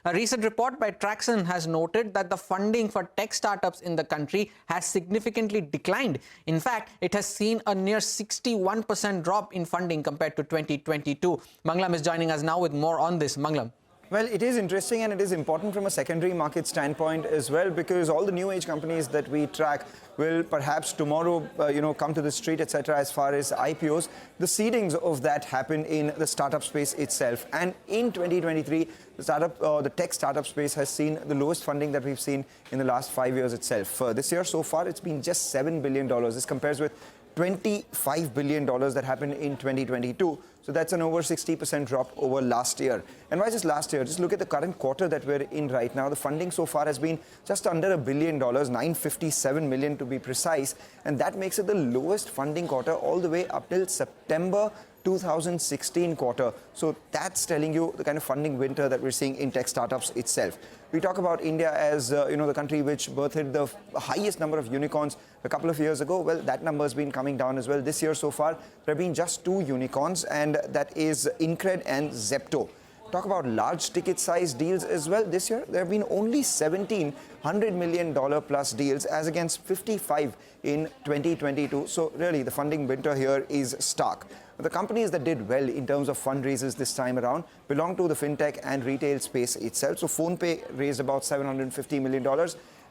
A recent report by Traxcn has noted that the funding for tech startups in the country has significantly declined. In fact, it has seen a near 61% drop in funding compared to 2022. Mangalam is joining us now with more on this. Mangalam. Well, it is interesting and it is important from a secondary market standpoint as well, because all the new age companies that we track will perhaps tomorrow, come to the street, etc. As far as IPOs, the seedings of that happen in the startup space itself. And in 2023, the tech startup space has seen the lowest funding that we've seen in the last 5 years itself. This year so far, it's been just $7 billion. This compares with $25 billion that happened in 2022. So that's an over 60% drop over last year. And why just last year? Just look at the current quarter that we're in right now. The funding so far has been just under $1 billion, $957 million to be precise. And that makes it the lowest funding quarter all the way up till September 2016 quarter. So that's telling you the kind of funding winter that we're seeing in tech startups itself. We talk about India as the country which birthed the highest number of unicorns a couple of years ago. Well, that number has been coming down as well. This year so far, there have been just 2 unicorns, and that is Incred and Zepto. Talk about large ticket size deals as well. This year, there have been only 17 $100 million plus deals as against 55 in 2022. So really, the funding winter here is stark. The companies that did well in terms of fundraisers this time around belong to the fintech and retail space itself. So PhonePe raised about $750 million.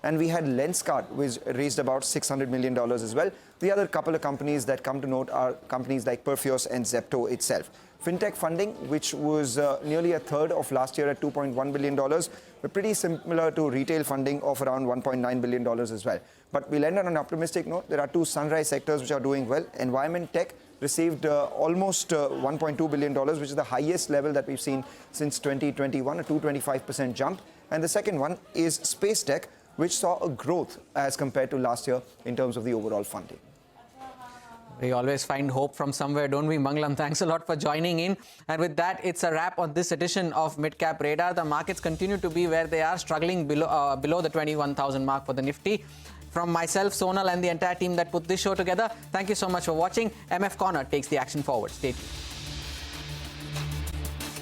And we had Lenskart, which raised about $600 million as well. The other couple of companies that come to note are companies like Perfios and Zepto itself. Fintech funding, which was nearly a third of last year at $2.1 billion, were pretty similar to retail funding of around $1.9 billion as well. But we'll end on an optimistic note. There are 2 sunrise sectors which are doing well. Environment tech received almost $1.2 billion, which is the highest level that we've seen since 2021, a 225% jump. And the second one is space tech, which saw a growth as compared to last year in terms of the overall funding. We always find hope from somewhere, don't we, Mangalam? Thanks a lot for joining in. And with that, it's a wrap on this edition of Midcap Radar. The markets continue to be where they are, struggling below the 21,000 mark for the Nifty. From myself, Sonal, and the entire team that put this show together, thank you so much for watching. MF Corner takes the action forward. Stay tuned.